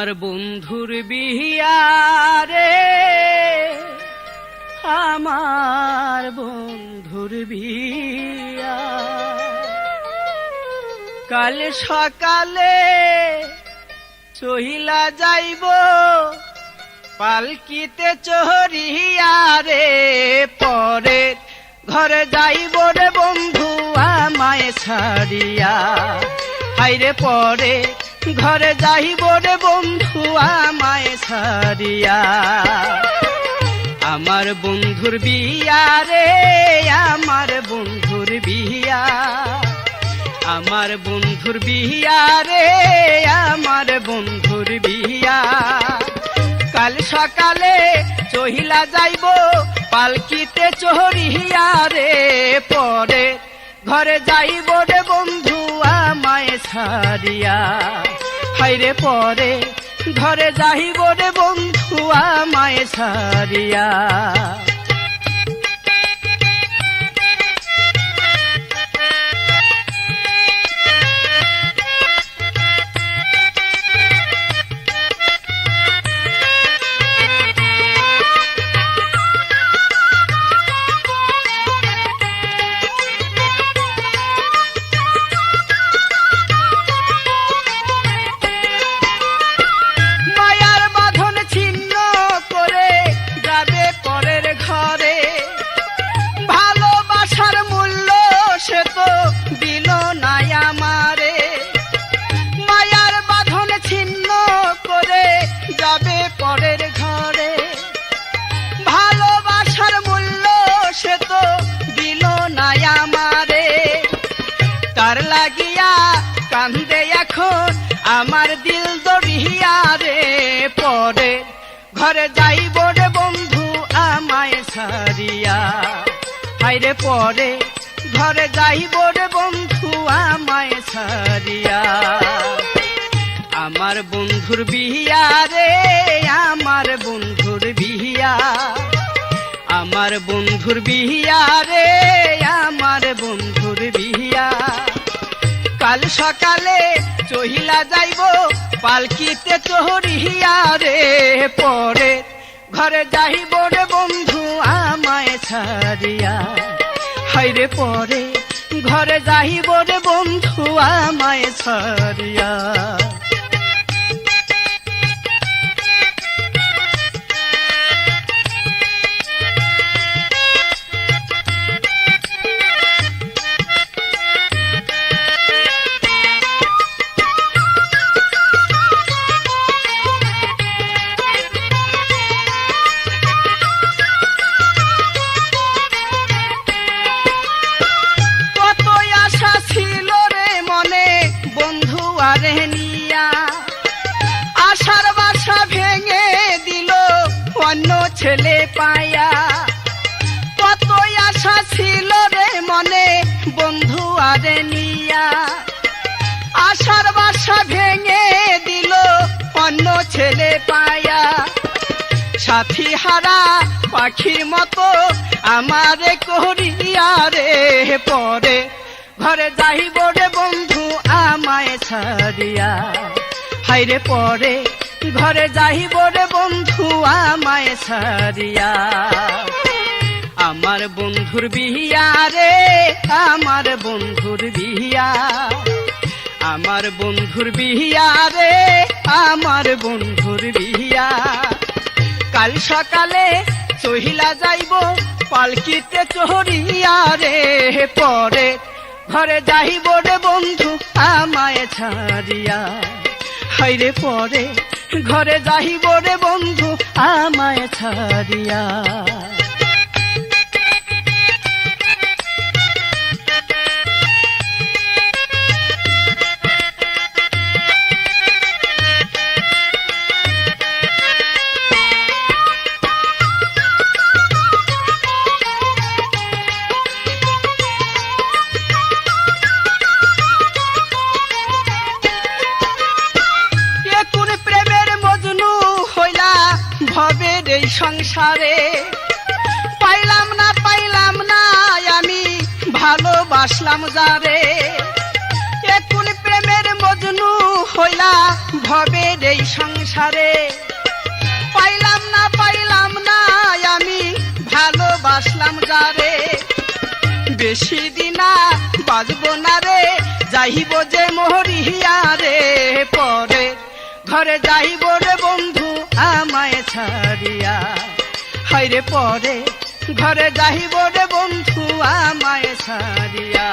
আমার বন্ধুর বিয়া রে, আমার বন্ধুর বিয়া। কাল সকালে চহিলা যাইব পালকিতে চহরিয়া রে, পরে ঘরে যাইব রে বন্ধু আমায় ছাড়িয়া। হাইরে পরে ঘরে যাইব রে বন্ধু আমায় ছাড়িয়া। আমার বন্ধুর বিয়া রে, আমার বন্ধুর বিয়া। আমার বন্ধুর বিয়া রে, আমার বন্ধুর বিয়া। কাল সকালে চহিলা যাইব পালকিতে চহরিয়া রে, পরে ঘরে যাইব রে বন্ধু আমায় ছাড়িয়া। হাইরে পরে ঘরে যাইব রে বন্ধু আমায় ছাড়িয়া। পরের ঘরে ভালোবাসার মূল্য সে তো দিল না আমারে। তার লাগিয়া কান্দে এখন আমার দিল দরিয়া রে, পরে ঘরে যাইব রে বন্ধু আমায় ছাড়িয়া। হাইরে পরে ঘরে যাইব রে বন্ধু আমায় ছাড়িয়া। আমার বন্ধুর বিয়া রে, আমার বন্ধুর বিয়া। আমার বন্ধুর বিয়া রে, আমার বন্ধুর বিয়া। কাল সকালে চহিলা যাইব পালকিতে চহরিয়া রে, পরে ঘরে যাইব রে বন্ধু আমায় ছাড়িয়া। হাইরে পরে ঘরে যাইব রে বন্ধু আমায় ছাড়িয়া। আশার বাসা ভেঙে দিল অন্য ছেলে পায়া। কত আশা ছিল রে মনে বন্ধু আরে নিয়া। আশার বাসা ভেঙে দিল অন্য ছেলে পায়া। সাথী হারা পাখির মতো আমারে করিয়া রে, পরে ঘরে যাইব রে বন্ধু আমায় ছাড়িয়া। হাইরে পরে ঘরে যাইব রে বন্ধু আমায় ছাড়িয়া। আমার বন্ধুর বিয়া রে, আমার বন্ধুর বিয়া। আমার বন্ধুর বিয়া রে, আমার বন্ধুর বিয়া। কাল সকালে চহিলা যাইব পালকিতে চহরিয়া রে, পরে ঘরে যাইব রে বন্ধু আমায় ছাড়িয়া। হাইরে পরে ঘরে যাইব রে বন্ধু আমায় ছাড়িয়া। ভবের এই সংসারে পাইলাম না আমি ভালোবাসলাম যারে। এখন প্রেমের মজ মজনু হইলা ভবের এই সংসারে, পাইলাম না আমি ভালোবাসলাম যারে, বেশি দিনা বাজবো না রে, যাইব যে মরিয়া রে, পরে ঘরে যাইব রে বন্ধু আমায় ছাড়িয়া, হায়রে পরে ঘরে যাইব রে বন্ধু আমায় ছাড়িয়া।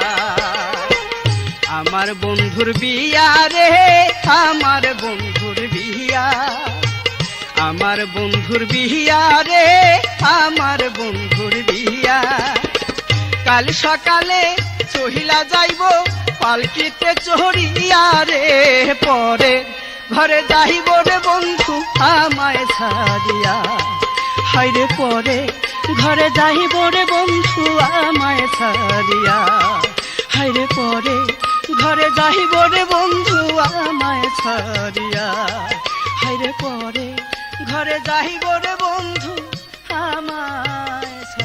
আমার বন্ধুর বিয়া রে, আমার বন্ধুর বিয়া, আমার বন্ধুর বিয়া রে, আমার বন্ধুর বিয়া। কাল সকালে চহিলা যাইব পালকিতে চড়িয়া রে, পরে ঘরে যাইব রে বন্ধু আমায় ছাড়িয়া, হায়রে পরে ঘরে যাইব রে বন্ধু আমায় ছাড়িয়া, হায়রে পরে ঘরে যাইব রে বন্ধু আমায় ছাড়িয়া, হায়রে পরে ঘরে যাইব রে বন্ধু আমায় ছাড়িয়া।